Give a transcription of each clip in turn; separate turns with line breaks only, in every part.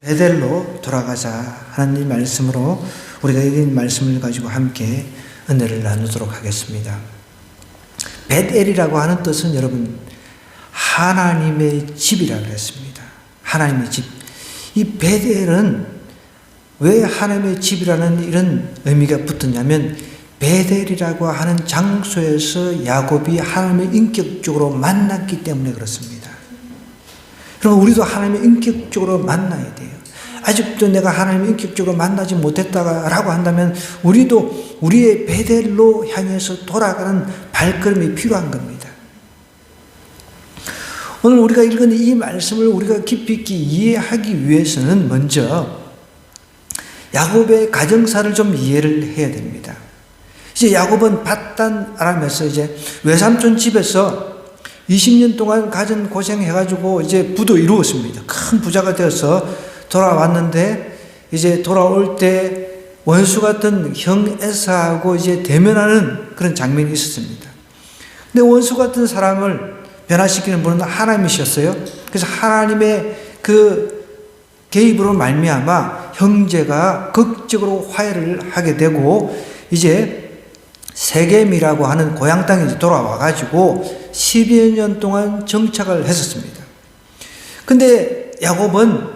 베델로 돌아가자 하는 이 말씀으로 우리가 이 말씀을 가지고 함께 은혜를 나누도록 하겠습니다. 베델이라고 하는 뜻은 여러분 하나님의 집이라고 했습니다. 하나님의 집. 이 베델은 왜 하나님의 집이라는 이런 의미가 붙었냐면 베델이라고 하는 장소에서 야곱이 하나님을 인격적으로 만났기 때문에 그렇습니다. 그럼 우리도 하나님을 인격적으로 만나야 돼요. 아직도 내가 하나님을 인격적으로 만나지 못했다라고 한다면 우리도 우리의 베델로 향해서 돌아가는 발걸음이 필요한 겁니다. 오늘 우리가 읽은 이 말씀을 우리가 깊이 있게 이해하기 위해서는 먼저 야곱의 가정사를 좀 이해를 해야 됩니다. 이제 야곱은 밧단 아람에서 이제 외삼촌 집에서 20년 동안 가진 고생해가지고 이제 부도 이루었습니다. 큰 부자가 되어서 돌아왔는데 이제 돌아올 때 원수 같은 형 에사하고 이제 대면하는 그런 장면이 있었습니다. 근데 원수 같은 사람을 변화시키는 분은 하나님이셨어요. 그래서 하나님의 그 개입으로 말미암아 형제가 극적으로 화해를 하게 되고 이제 세겜이라고 하는 고향 땅에 돌아와가지고 10여 년 동안 정착을 했었습니다. 근데 야곱은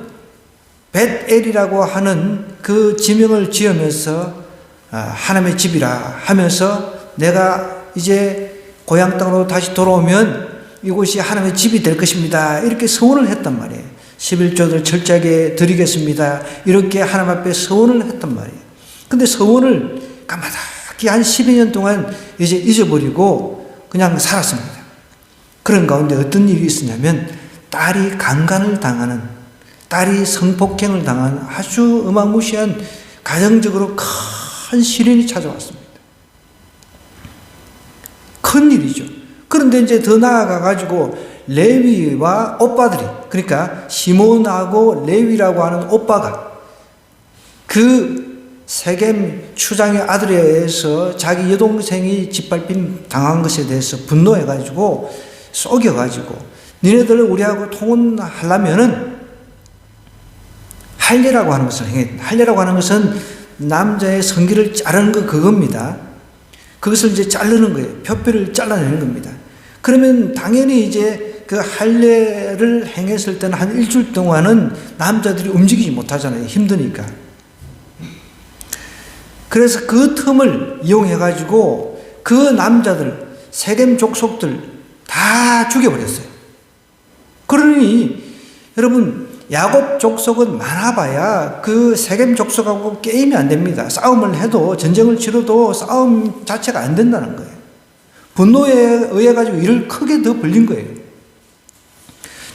벳엘이라고 하는 그 지명을 지으면서 하나님의 집이라 하면서 내가 이제 고향 땅으로 다시 돌아오면 이곳이 하나님의 집이 될 것입니다. 이렇게 서원을 했단 말이에요. 11조를 철저하게 드리겠습니다. 이렇게 하나님 앞에 서원을 했단 말이에요. 근데 서원을 까마득히 한 12년 동안 이제 잊어버리고 그냥 살았습니다. 그런 가운데 어떤 일이 있었냐면 딸이 강간을 당하는, 딸이 성폭행을 당하는 아주 어마무시한 가정적으로 큰 시련이 찾아왔습니다. 큰 일이죠. 그런데 이제 더 나아가가지고 레위와 오빠들이, 그러니까 시몬하고 레위라고 하는 오빠가 그 세겜 추장의 아들에 의해서 자기 여동생이 짓밟힘 당한 것에 대해서 분노해가지고 속여가지고 니네들 우리하고 통혼하려면은 할례라고 하는 것을 행해. 할례라고 하는 것은 남자의 성기를 자르는 거 그겁니다. 그것을 이제 자르는 거예요. 표피를 잘라내는 겁니다. 그러면 당연히 이제 그 할례를 행했을 때는 한 일주일 동안은 남자들이 움직이지 못하잖아요. 힘드니까. 그래서 그 틈을 이용해가지고 그 남자들, 세겜 족속들 다 죽여버렸어요. 그러니 여러분 야곱 족속은 많아봐야 그 세겜 족속하고 게임이 안 됩니다. 싸움을 해도 전쟁을 치러도 싸움 자체가 안 된다는 거예요. 분노에 의해 가지고 일을 크게 더 벌린 거예요.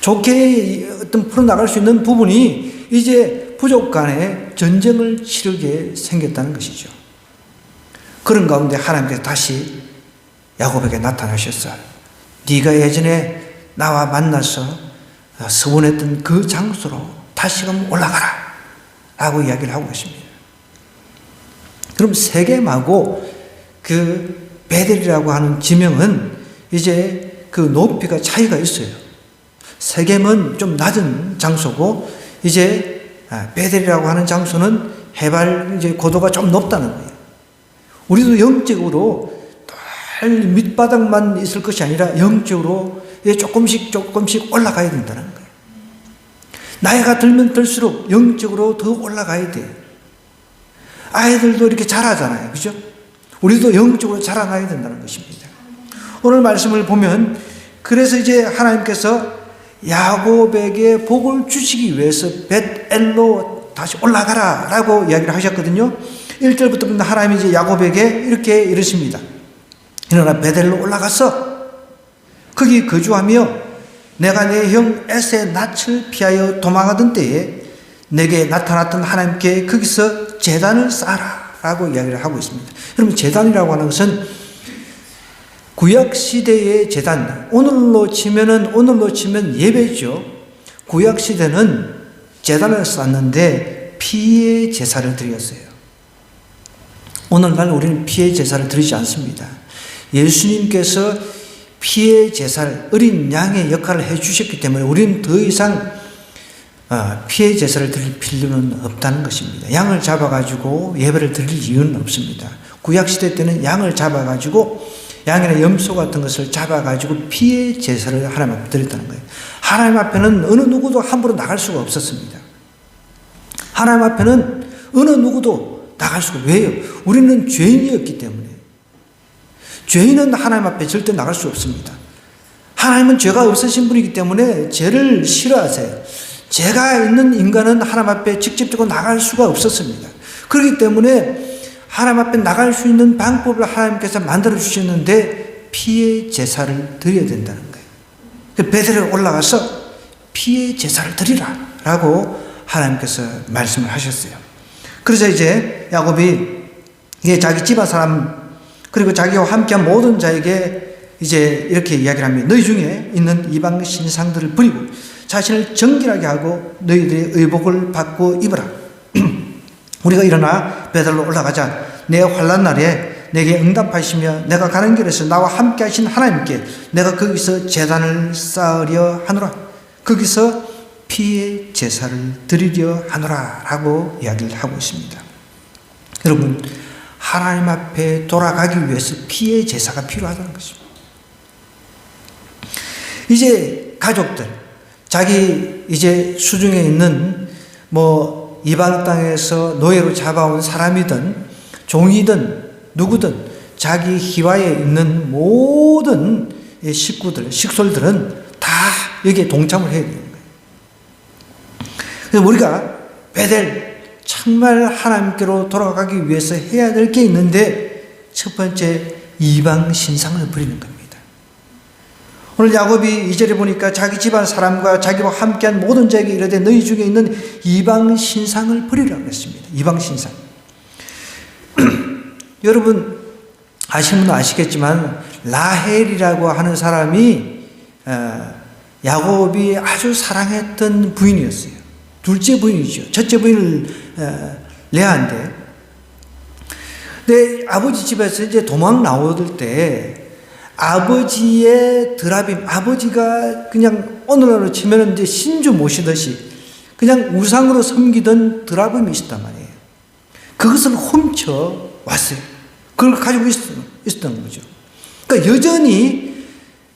좋게 어떤 풀어나갈 수 있는 부분이 이제 부족 간에 전쟁을 치르게 생겼다는 것이죠. 그런 가운데 하나님께서 다시 야곱에게 나타나셨어요. 네가 예전에 나와 만나서 서원했던 그 장소로 다시금 올라가라 라고 이야기를 하고 있습니다. 그럼 세겜하고 그 베델이라고 하는 지명은 이제 그 높이가 차이가 있어요. 세겜은 좀 낮은 장소고 이제 베델이라고 하는 장소는 해발 이제 고도가 좀 높다는 거예요. 우리도 영적으로 늘 밑바닥만 있을 것이 아니라 영적으로 조금씩 올라가야 된다는 거예요. 나이가 들면 들수록 영적으로 더 올라가야 돼요. 아이들도 이렇게 자라잖아요. 그죠? 우리도 영적으로 자라나야 된다는 것입니다. 오늘 말씀을 보면 그래서 이제 하나님께서 야곱에게 복을 주시기 위해서 벳엘로 다시 올라가라 라고 이야기를 하셨거든요. 1절부터 하나님이 이제 야곱에게 이렇게 이르십니다. 일어나 벳엘로 올라가서 거기 거주하며 내가 내 형 에서의 낯을 피하여 도망하던 때에 내게 나타났던 하나님께 거기서 제단을 쌓아라 라고 이야기를 하고 있습니다. 여러분 제단이라고 하는 것은 구약시대의 제단, 오늘로 치면 예배죠. 구약시대는 제단을 쌓는데 피의 제사를 드렸어요. 오늘날 우리는 피의 제사를 드리지 않습니다. 예수님께서 피의 제사를 어린 양의 역할을 해주셨기 때문에 우리는 더 이상 피해 제사를 드릴 필요는 없다는 것입니다. 양을 잡아가지고 예배를 드릴 이유는 없습니다. 구약시대 때는 양을 잡아가지고 양이나 염소 같은 것을 잡아가지고 피해 제사를 하나님 앞에 드렸다는 거예요. 하나님 앞에는 어느 누구도 함부로 나갈 수가 없었습니다. 하나님 앞에는 어느 누구도 나갈 수가 왜요? 우리는 죄인이었기 때문에. 죄인은 하나님 앞에 절대 나갈 수 없습니다. 하나님은 죄가 없으신 분이기 때문에 죄를 싫어하세요. 죄가 있는 인간은 하나님 앞에 직접적으로 나갈 수가 없었습니다. 그렇기 때문에 하나님 앞에 나갈 수 있는 방법을 하나님께서 만들어 주셨는데 피해 제사를 드려야 된다는 거예요. 베델에 올라가서 피해 제사를 드리라 라고 하나님께서 말씀을 하셨어요. 그래서 이제 야곱이 이게 자기 집안 사람 그리고 자기와 함께한 모든 자에게 이제 이렇게 이야기를 합니다. 너희 중에 있는 이방 신상들을 버리고 자신을 정결하게 하고 너희들의 의복을 받고 입어라. 우리가 일어나 베델로 올라가자. 내 환난 날에 내게 응답하시며 내가 가는 길에서 나와 함께 하신 하나님께 내가 거기서 제단을 쌓으려 하노라. 거기서 피의 제사를 드리려 하노라 라고 이야기를 하고 있습니다. 여러분, 하나님 앞에 돌아가기 위해서 피의 제사가 필요하다는 것입니다. 이제 가족들, 자기 이제 수중에 있는 이방 땅에서 노예로 잡아온 사람이든 종이든 누구든 자기 희화에 있는 모든 식구들, 식솔들은 다 여기에 동참을 해야 되는 거예요. 그래서 우리가 베델 정말 하나님께로 돌아가기 위해서 해야 될 게 있는데 첫 번째 이방 신상을 버리는 겁니다. 오늘 야곱이 2절에 보니까 자기 집안 사람과 자기와 함께한 모든 자에게 이르되 너희 중에 있는 이방 신상을 버리라고 했습니다. 이방 신상. 여러분 아시는 분은 아시겠지만 라헬이라고 하는 사람이 야곱이 아주 사랑했던 부인이었어요. 둘째 부인이죠. 첫째 부인을 레아인데, 근데 아버지 집에서 이제 도망 나오던 때 아버지의 드라빔, 아버지가 그냥 오늘날로 치면 이제 신주 모시듯이 그냥 우상으로 섬기던 드라빔이 있었단 말이에요. 그것을 훔쳐 왔어요. 그걸 가지고 있었던 거죠. 그러니까 여전히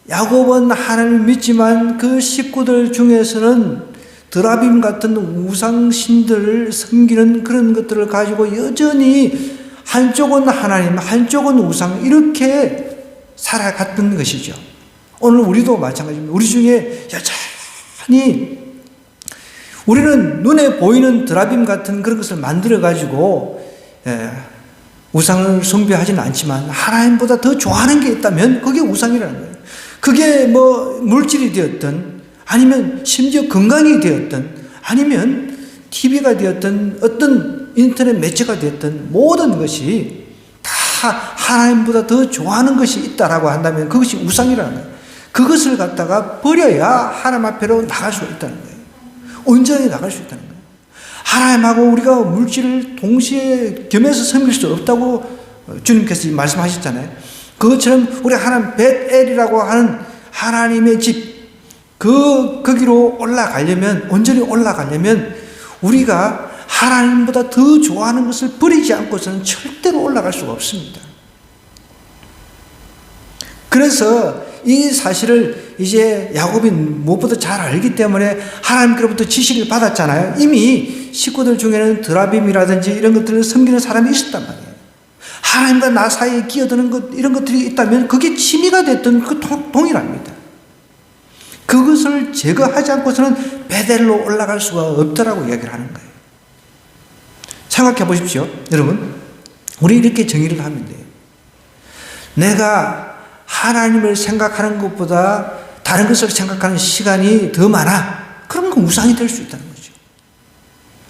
야곱은 하나님을 믿지만 그 식구들 중에서는 드라빔 같은 우상신들을 섬기는 그런 것들을 가지고 여전히 한쪽은 하나님, 한쪽은 우상, 이렇게 살아갔던 것이죠. 오늘 우리도 마찬가지입니다. 우리 중에 여전히 우리는 눈에 보이는 드라빔 같은 그런 것을 만들어가지고 우상을 숭배하지는 않지만 하나님보다 더 좋아하는 게 있다면 그게 우상이라는 거예요. 그게 물질이 되었든 아니면 심지어 건강이 되었든 아니면 TV가 되었든 어떤 인터넷 매체가 되었든 모든 것이 다 하나님보다 더 좋아하는 것이 있다라고 한다면 그것이 우상이라는 거예요. 그것을 갖다가 버려야 하나님 앞으로 나갈 수 있다는 거예요. 온전히 나갈 수 있다는 거예요. 하나님하고 우리가 물질을 동시에 겸해서 섬길 수 없다고 주님께서 말씀하셨잖아요. 그것처럼 우리 하나님 벳엘이라고 하는 하나님의 집, 거기로 올라가려면, 온전히 올라가려면 우리가 하나님보다 더 좋아하는 것을 버리지 않고서는 절대로 올라갈 수가 없습니다. 그래서 이 사실을 이제 야곱이 무엇보다 잘 알기 때문에 하나님께로부터 지시를 받았잖아요. 이미 식구들 중에는 드라빔이라든지 이런 것들을 섬기는 사람이 있었단 말이에요. 하나님과 나 사이에 끼어드는 것, 이런 것들이 있다면 그게 취미가 됐던 그 동일합니다. 그것을 제거하지 않고서는 베델로 올라갈 수가 없다라고 이야기를 하는 거예요. 생각해 보십시오. 여러분, 우리 이렇게 정의를 하면 돼요. 내가 하나님을 생각하는 것보다 다른 것을 생각하는 시간이 더 많아. 그러면 그 우상이 될 수 있다는 거죠.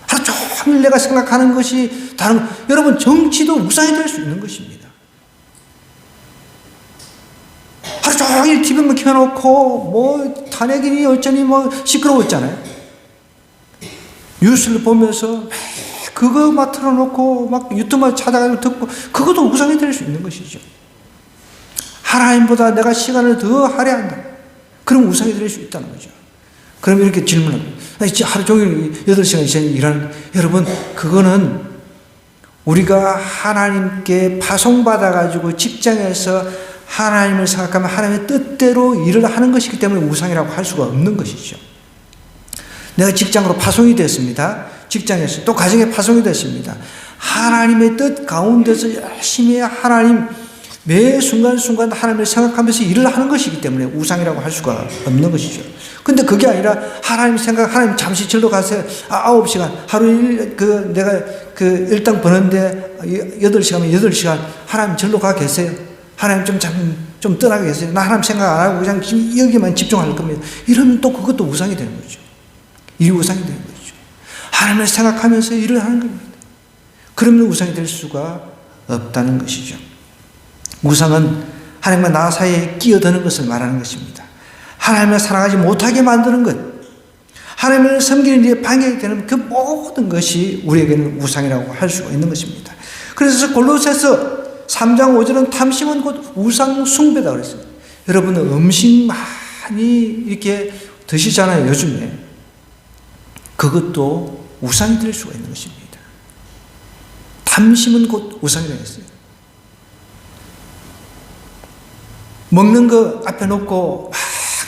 하루 종일 내가 생각하는 것이 다른, 여러분, 정치도 우상이 될 수 있는 것입니다. 하루 종일 TV만 켜놓고 탄핵이니 어쩌니 시끄러웠잖아요. 뉴스를 보면서 그거 막 틀어놓고 막 유튜브만 찾아가지고 듣고, 그것도 우상이 될 수 있는 것이죠. 하나님보다 내가 시간을 더 할애한다. 그럼 우상이 될 수 있다는 거죠. 그럼 이렇게 질문합니다. 하루 종일 8시간 이상 일하는, 여러분, 그거는 우리가 하나님께 파송받아가지고 직장에서 하나님을 생각하면 하나님의 뜻대로 일을 하는 것이기 때문에 우상이라고 할 수가 없는 것이죠. 내가 직장으로 파송이 됐습니다. 직장에서 또 가정에 파송이 됐습니다. 하나님의 뜻 가운데서 열심히 하나님 매 순간순간 하나님을 생각하면서 일을 하는 것이기 때문에 우상이라고 할 수가 없는 것이죠. 근데 그게 아니라 하나님 생각, 하나님 잠시 절로 가세요. 9시간, 하루 내가 일당 버는데 8시간이면 8시간 하나님 절로 가 계세요. 하나님 좀 떠나게 계세요. 나 하나님 생각 안 하고 그냥 여기만 집중할 겁니다. 이러면 또 그것도 우상이 되는 거죠. 일이 우상이 되는 거죠. 하나님을 생각하면서 일을 하는 겁니다. 그러면 우상이 될 수가 없다는 것이죠. 우상은 하나님과 나 사이에 끼어드는 것을 말하는 것입니다. 하나님을 사랑하지 못하게 만드는 것, 하나님을 섬기는 일에 방해가 되는 그 모든 것이 우리에게는 우상이라고 할 수가 있는 것입니다. 그래서 골로새서 3장 5절은 탐심은 곧 우상 숭배다 그랬어요. 여러분은 음식 많이 이렇게 드시잖아요, 요즘에. 그것도 우상이 될 수가 있는 것입니다. 탐심은 곧 우상이라고 했어요. 먹는 거 앞에 놓고 막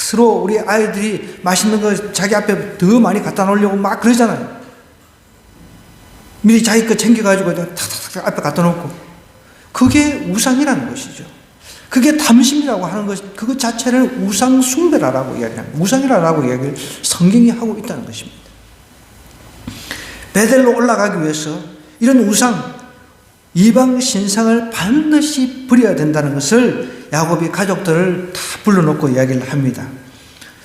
서로 우리 아이들이 맛있는 거 자기 앞에 더 많이 갖다 놓으려고 막 그러잖아요. 미리 자기 거 챙겨가지고 탁탁탁 앞에 갖다 놓고. 그게 우상이라는 것이죠. 그게 탐심이라고 하는 것, 그것 자체를 우상 숭배라고 이야기합니다. 우상이라고 이야기를 성경이 하고 있다는 것입니다. 베델로 올라가기 위해서 이런 우상, 이방 신상을 반드시 버려야 된다는 것을 야곱이 가족들을 다 불러놓고 이야기를 합니다.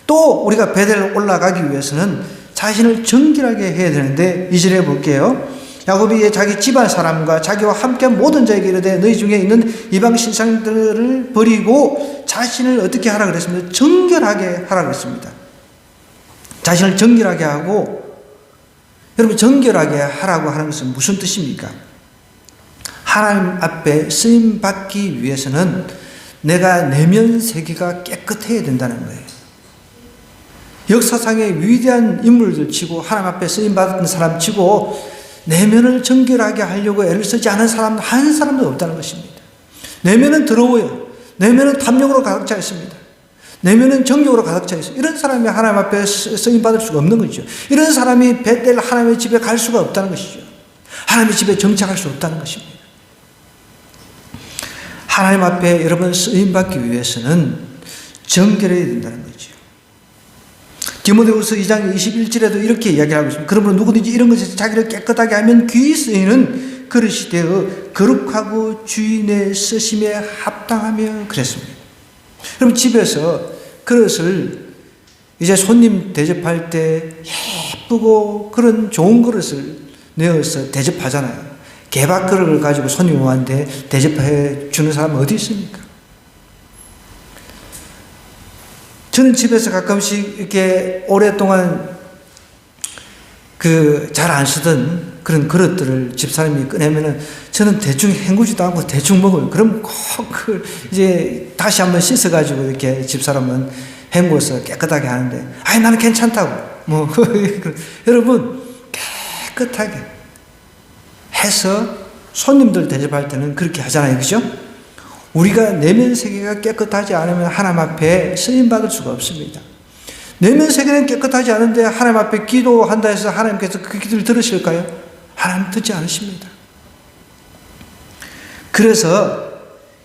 또 우리가 베델로 올라가기 위해서는 자신을 정결하게 해야 되는데 2절에 볼게요. 야곱이 자기 집안 사람과 자기와 함께 모든 자에게 이르되 너희 중에 있는 이방 신상들을 버리고 자신을 어떻게 하라 그랬습니다. 정결하게 하라 그랬습니다. 자신을 정결하게 하고, 여러분 정결하게 하라고 하는 것은 무슨 뜻입니까? 하나님 앞에 쓰임 받기 위해서는 내가 내면 세계가 깨끗해야 된다는 거예요. 역사상의 위대한 인물들 치고 하나님 앞에 쓰임 받은 사람 치고 내면을 정결하게 하려고 애를 쓰지 않은 사람 한 사람도 없다는 것입니다. 내면은 더러워요. 내면은 탐욕으로 가득 차 있습니다. 내면은 정욕으로 가득 차 있어요. 이런 사람이 하나님 앞에 쓰임 받을 수가 없는 거죠. 이런 사람이 베델 하나님의 집에 갈 수가 없다는 것이죠. 하나님의 집에 정착할 수 없다는 것입니다. 하나님 앞에 여러분 쓰임받기 위해서는 정결해야 된다는 거죠. 디모데후서 2장 21절에도 이렇게 이야기하고 있습니다. 그러므로 누구든지 이런 것에서 자기를 깨끗하게 하면 귀히 쓰이는 그릇이 되어 거룩하고 주인의 쓰심에 합당하며 그랬습니다. 그럼 집에서 그릇을 이제 손님 대접할 때 예쁘고 그런 좋은 그릇을 내어서 대접하잖아요. 개밥 그릇을 가지고 손님 오한테 대접해 주는 사람은 어디 있습니까? 저는 집에서 가끔씩 이렇게 오랫동안 잘 안 쓰던 그런 그릇들을 집사람이 꺼내면은 저는 대충 헹구지도 않고 대충 먹어요. 그럼 꼭 이제 다시 한번 씻어가지고 이렇게 집사람은 헹궈서 깨끗하게 하는데, 아니, 나는 괜찮다고. 여러분, 깨끗하게 해서 손님들 대접할 때는 그렇게 하잖아요. 그죠? 우리가 내면 세계가 깨끗하지 않으면 하나님 앞에 쓰임받을 수가 없습니다. 내면 세계는 깨끗하지 않은데 하나님 앞에 기도한다 해서 하나님께서 그 기도를 들으실까요? 하나님 듣지 않으십니다. 그래서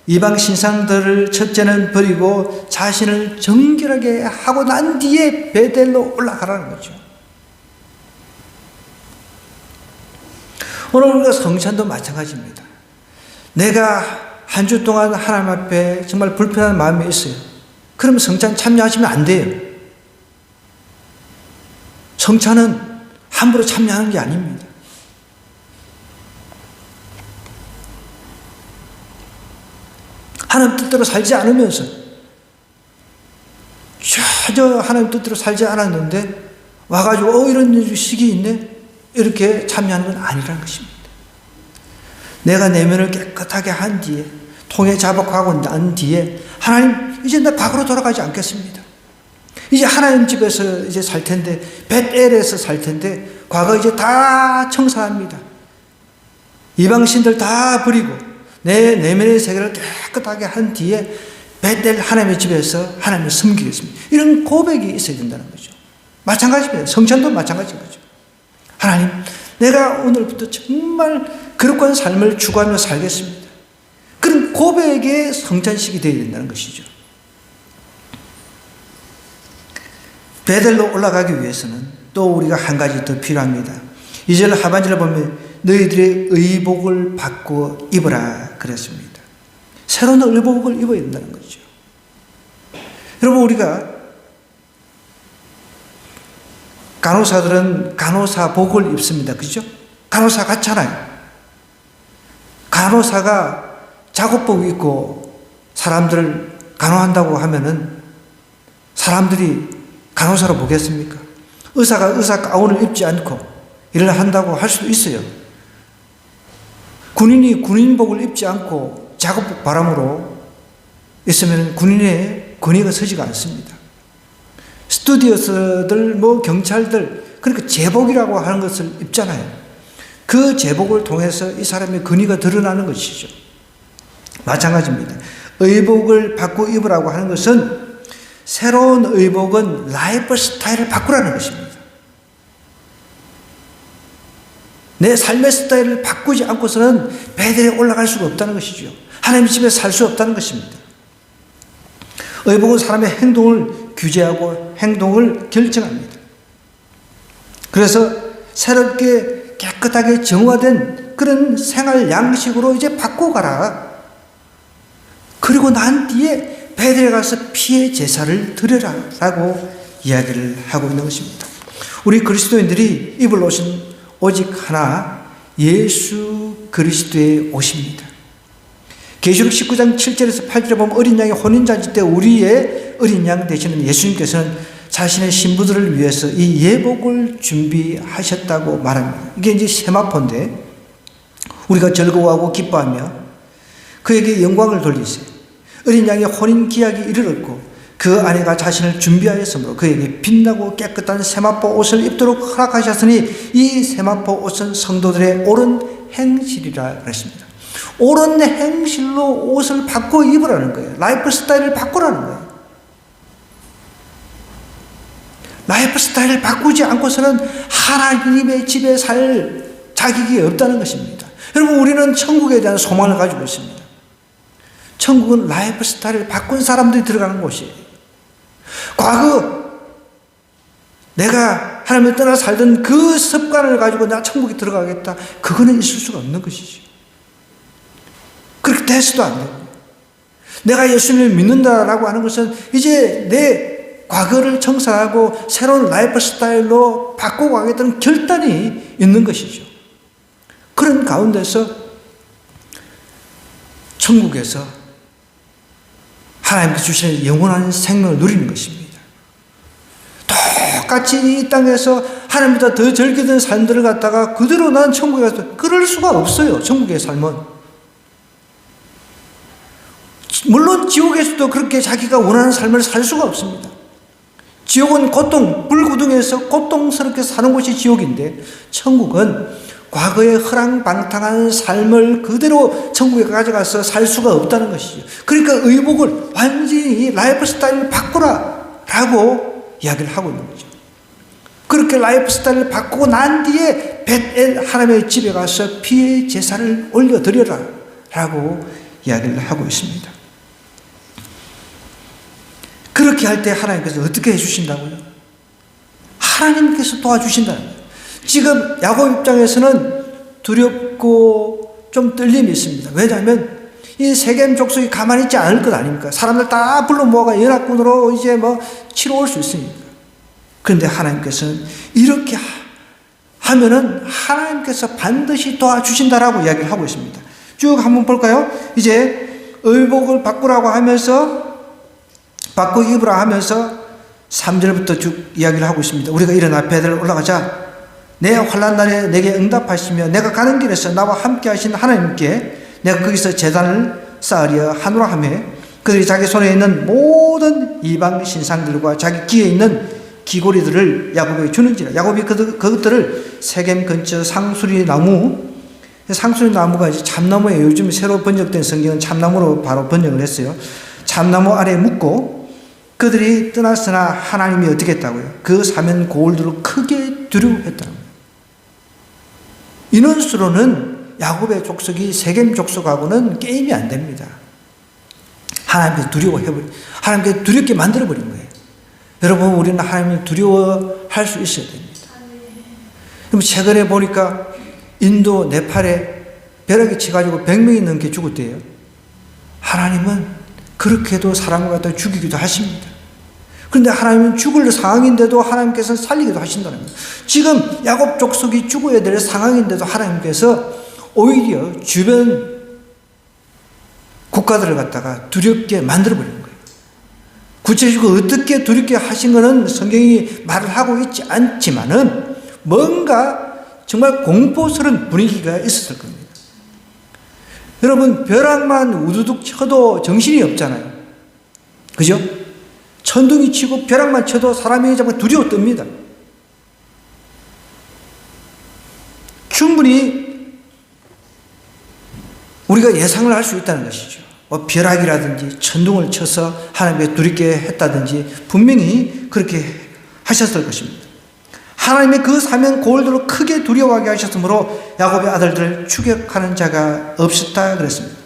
이방 신상들을 첫째는 버리고 자신을 정결하게 하고 난 뒤에 베델로 올라가라는 거죠. 오늘 우리가 성찬도 마찬가지입니다. 내가 한 주 동안 하나님 앞에 정말 불편한 마음이 있어요. 그럼 성찬 참여하시면 안 돼요. 성찬은 함부로 참여하는 게 아닙니다. 하나님 뜻대로 살지 않으면서 전혀 하나님 뜻대로 살지 않았는데 와가지고 이런 식이 있네? 이렇게 참여하는 건 아니라는 것입니다. 내가 내면을 깨끗하게 한 뒤에 통에 자복하고 난 뒤에 하나님 이제 나 과거로 돌아가지 않겠습니다. 이제 하나님 집에서 이제 살 텐데, 벳엘에서 살 텐데, 과거 이제 다 청산합니다. 이방신들 다 버리고, 내 내면의 세계를 깨끗하게 한 뒤에 벳엘 하나님의 집에서 하나님을 섬기겠습니다. 이런 고백이 있어야 된다는 거죠. 마찬가지입니다. 성찬도 마찬가지인 거죠. 하나님, 내가 오늘부터 정말 거룩한 삶을 추구하며 살겠습니다. 그런 고백의 성찬식이 되어야 된다는 것이죠. 베델로 올라가기 위해서는 또 우리가 한 가지 더 필요합니다. 2절 하반절을 보면 너희들의 의복을 바꾸어 입어라 그랬습니다. 새로운 의복을 입어야 된다는 거죠. 여러분, 우리가 간호사들은 간호사복을 입습니다. 그죠? 간호사 같잖아요. 간호사가 작업복 입고 사람들을 간호한다고 하면은 사람들이 간호사로 보겠습니까? 의사가 의사 가운을 입지 않고 일을 한다고 할 수도 있어요. 군인이 군인복을 입지 않고 작업복 바람으로 있으면 군인의 권위가 서지가 않습니다. 스튜디오스들, 경찰들, 그러니까 제복이라고 하는 것을 입잖아요. 그 제복을 통해서 이 사람의 권위가 드러나는 것이죠. 마찬가지입니다. 의복을 바꾸어 입으라고 하는 것은 새로운 의복은 라이프 스타일을 바꾸라는 것입니다. 내 삶의 스타일을 바꾸지 않고서는 베델에 올라갈 수가 없다는 것이죠. 하나님의 집에 살 수 없다는 것입니다. 의복은 사람의 행동을 규제하고 행동을 결정합니다. 그래서 새롭게 깨끗하게 정화된 그런 생활 양식으로 이제 바꿔가라. 그리고 난 뒤에 베델에 가서 피의 제사를 드려라 라고 이야기를 하고 있는 것입니다. 우리 그리스도인들이 입을 옷은 오직 하나, 예수 그리스도의 옷입니다. 계시록 19장 7절에서 8절에 보면 어린 양의 혼인잔치 때 우리의 어린 양 되시는 예수님께서는 자신의 신부들을 위해서 이 예복을 준비하셨다고 말합니다. 이게 이제 세마포인데 우리가 즐거워하고 기뻐하며 그에게 영광을 돌리세요. 어린 양의 혼인 기약이 이르렀고 그 아내가 자신을 준비하였으므로 그에게 빛나고 깨끗한 세마포 옷을 입도록 허락하셨으니 이 세마포 옷은 성도들의 옳은 행실이라 그랬습니다. 옳은 행실로 옷을 바꿔 입으라는 거예요. 라이프 스타일을 바꾸라는 거예요. 라이프 스타일을 바꾸지 않고서는 하나님의 집에 살 자격이 없다는 것입니다. 여러분, 우리는 천국에 대한 소망을 가지고 있습니다. 천국은 라이프 스타일을 바꾼 사람들이 들어가는 곳이에요. 과거 내가 하나님을 떠나 살던 그 습관을 가지고 나 천국에 들어가겠다. 그거는 있을 수가 없는 것이죠. 그렇게 돼서도 안 되고, 내가 예수님을 믿는다라고 하는 것은 이제 내 과거를 청산하고 새로운 라이프 스타일로 바꾸고 가겠다는 결단이 있는 것이죠. 그런 가운데서 천국에서 하나님께서 주시는 영원한 생명을 누리는 것입니다. 똑같이 이 땅에서 하나님보다 더 절기던 삶들을 갖다가 그대로 난 천국에 가서 그럴 수가 없어요. 천국의 삶은. 물론 지옥에서도 그렇게 자기가 원하는 삶을 살 수가 없습니다. 지옥은 고통, 불구덩이에서 고통스럽게 사는 곳이 지옥인데 천국은 과거의 허랑방탕한 삶을 그대로 천국에 가져가서 살 수가 없다는 것이죠. 그러니까 의복을 완전히 라이프 스타일을 바꾸라 라고 이야기를 하고 있는 거죠. 그렇게 라이프 스타일을 바꾸고 난 뒤에 벳엘 하나님의 집에 가서 피의 제사를 올려드려라 라고 이야기를 하고 있습니다. 그렇게 할 때 하나님께서 어떻게 해주신다고요? 하나님께서 도와주신다는 거예요. 지금 야곱 입장에서는 두렵고 좀 떨림이 있습니다. 왜냐하면 이 세겜 족속이 가만히 있지 않을 것 아닙니까? 사람들 다 불러 모아가 연합군으로 이제 치러 올 수 있으니까. 그런데 하나님께서는 이렇게 하면은 하나님께서 반드시 도와주신다라고 이야기를 하고 있습니다. 쭉 한번 볼까요? 이제 의복을 바꾸라고 하면서 바꿔 입으라 하면서 3절부터 쭉 이야기를 하고 있습니다. 우리가 일어나 베델로 올라가자. 내 환난 날에 내게 응답하시며 내가 가는 길에서 나와 함께 하신 하나님께 내가 거기서 제단을 쌓으려 하노라 하며 그들이 자기 손에 있는 모든 이방 신상들과 자기 귀에 있는 귀고리들을 야곱에게 주는지라. 야곱이 그것들을 세겜 근처 상수리 나무가 이제 참나무에 요즘 새로 번역된 성경은 참나무로 바로 번역을 했어요. 참나무 아래에 묻고 그들이 떠났으나 하나님이 어떻게 했다고요? 그 사면 고울들을 크게 두려워했다는 거예요. 인원수로는 야곱의 족속이 세겜 족속하고는 게임이 안 됩니다. 하나님께 하나님께 두렵게 만들어버린 거예요. 여러분, 우리는 하나님을 두려워할 수 있어야 됩니다. 그럼 최근에 보니까 인도, 네팔에 벼락이 치가지고 100명이 넘게 죽었대요. 하나님은 그렇게도 사람을 갖다 죽이기도 하십니다. 그런데 하나님은 죽을 상황인데도 하나님께서 살리기도 하신다는 거예요. 지금 야곱 족속이 죽어야 될 상황인데도 하나님께서 오히려 주변 국가들을 갖다가 두렵게 만들어버린 거예요. 구체적으로 어떻게 두렵게 하신 것은 성경이 말을 하고 있지 않지만은 뭔가 정말 공포스러운 분위기가 있었을 겁니다. 여러분, 벼락만 우두둑 쳐도 정신이 없잖아요. 그죠? 천둥이 치고 벼락만 쳐도 사람이 정말 두려워 뜹니다. 충분히 우리가 예상을 할 수 있다는 것이죠. 벼락이라든지 천둥을 쳐서 하나님께 두렵게 했다든지 분명히 그렇게 하셨을 것입니다. 하나님의 그 사면 고울들을 크게 두려워하게 하셨으므로 야곱의 아들들을 추격하는 자가 없었다 그랬습니다.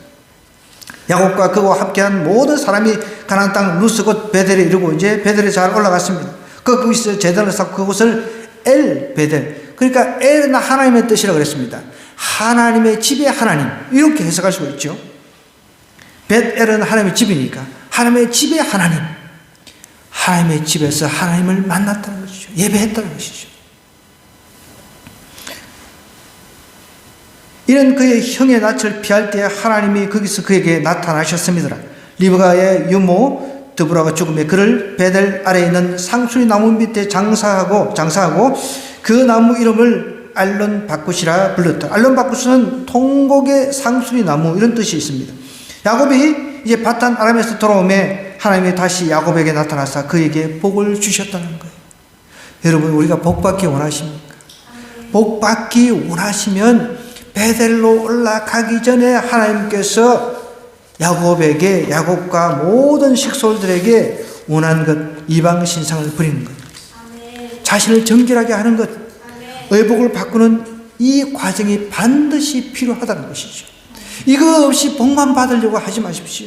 야곱과 그와 함께한 모든 사람이 가나안 땅 루스 곧 베델에 이르고 이제 베델에 잘 올라갔습니다. 거기서 제단을 쌓고 그곳을 엘 베델, 그러니까 엘은 하나님의 뜻이라고 그랬습니다. 하나님의 집의 하나님, 이렇게 해석할 수가 있죠. 벳엘은 하나님의 집이니까 하나님의 집의 하나님, 하나님의 집에서 하나님을 만났다는 것이죠. 예배했다는 것이죠. 이런 그의 형의 낯을 피할 때 하나님이 거기서 그에게 나타나셨습니다. 리브가의 유모 드보라가 죽음에 그를 베델 아래에 있는 상수리 나무 밑에 장사하고 그 나무 이름을 알론 바쿠시라 불렀다. 알론 바쿠스는 통곡의 상수리 나무, 이런 뜻이 있습니다. 야곱이 이제 바탄 아람에서 돌아오매 하나님이 다시 야곱에게 나타나서 그에게 복을 주셨다는 거예요. 여러분, 우리가 복 받기 원하십니까? 복 받기 원하시면 베델로 올라가기 전에 하나님께서 야곱과 모든 식솔들에게 원하는 것, 이방 신상을 버리는 것, 자신을 정결하게 하는 것, 의복을 바꾸는 이 과정이 반드시 필요하다는 것이죠. 이거 없이 복만 받으려고 하지 마십시오.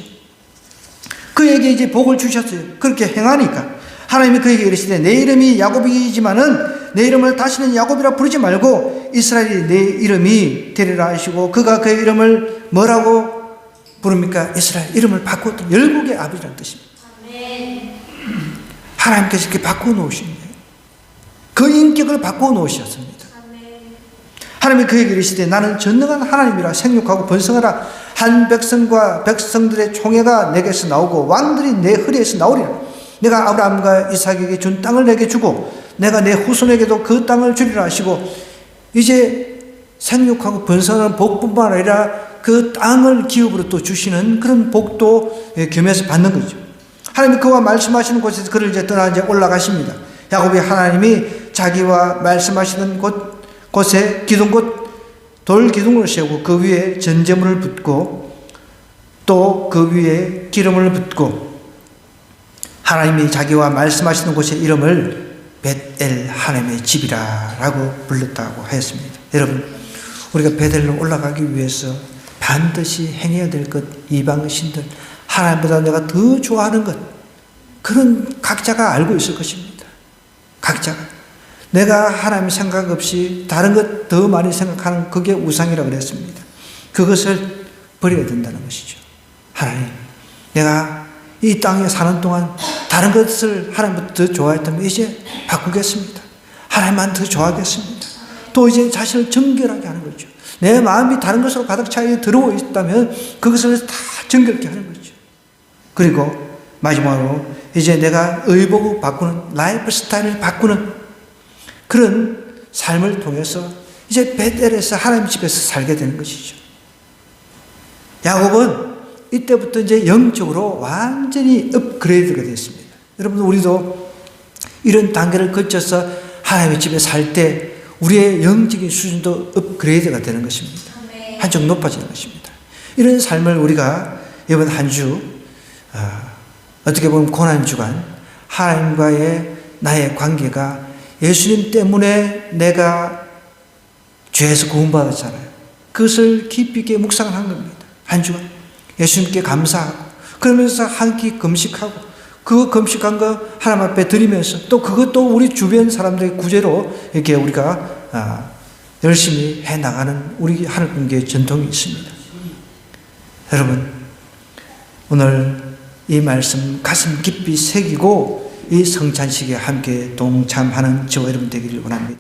그에게 이제 복을 주셨어요. 그렇게 행하니까 하나님이 그에게 이르시되 내 이름이 야곱이지만은 내 이름을 다시는 야곱이라 부르지 말고 이스라엘이 내 이름이 되리라 하시고, 그가 그의 이름을 뭐라고 부릅니까? 이스라엘, 이름을 바꾸었던 열국의 아버지라는 뜻입니다. 하나님께서 이렇게 바꾸어 놓으신 거예요. 그 인격을 바꾸어 놓으셨습니다. 하나님이 그에게 이르시되 나는 전능한 하나님이라 생육하고 번성하라. 한 백성과 백성들의 총회가 내게서 나오고 왕들이 내 허리에서 나오리라. 내가 아브라함과 이삭에게 준 땅을 내게 주고 내가 내 후손에게도 그 땅을 주리라 하시고, 이제 생육하고 번성하는 복뿐만 아니라 그 땅을 기업으로 또 주시는 그런 복도 겸해서 받는 거죠. 하나님이 그와 말씀하시는 곳에서 그를 이제 떠나 이제 올라가십니다. 야곱이 하나님이 자기와 말씀하시는 곳에 기둥곳 돌 기둥을 세우고 그 위에 전제물을 붓고 또 그 위에 기름을 붓고 하나님이 자기와 말씀하시는 곳의 이름을 벳엘, 하나님의 집이라고 불렀다고 하였습니다. 여러분, 우리가 베델로 올라가기 위해서 반드시 행해야 될 것, 이방 신들, 하나님보다 내가 더 좋아하는 것, 그런 각자가 알고 있을 것입니다. 각자가. 내가 하나님 생각 없이 다른 것 더 많이 생각하는 그게 우상이라고 그랬습니다. 그것을 버려야 된다는 것이죠. 하나님, 내가 이 땅에 사는 동안 다른 것을 하나님보다 더 좋아했다면 이제 바꾸겠습니다. 하나님만 더 좋아하겠습니다. 또 이제 자신을 정결하게 하는 거죠. 내 마음이 다른 것으로 가득 차 들어오 있다면 그것을 다 정결케 하는 거죠. 그리고 마지막으로 이제 내가 의복을 바꾸는, 라이프 스타일을 바꾸는 그런 삶을 통해서 이제 베델에서 하나님 집에서 살게 되는 것이죠. 야곱은 이때부터 이제 영적으로 완전히 업그레이드가 됐습니다. 여러분, 우리도 이런 단계를 거쳐서 하나님의 집에 살 때 우리의 영적인 수준도 업그레이드가 되는 것입니다. 한층 높아지는 것입니다. 이런 삶을 우리가 이번 한 주, 어떻게 보면 고난주간, 하나님과의 나의 관계가 예수님 때문에 내가 죄에서 구원받았잖아요. 그것을 깊이 있게 묵상한 겁니다. 한 주간 예수님께 감사하고, 그러면서 한 끼 금식하고, 그 금식한 거 하나님 앞에 드리면서 또 그것도 우리 주변 사람들의 구제로 이렇게 우리가 열심히 해 나가는 우리 하늘공교의 전통이 있습니다. 여러분, 오늘 이 말씀 가슴 깊이 새기고 이 성찬식에 함께 동참하는 저와 여러분 되기를 원합니다.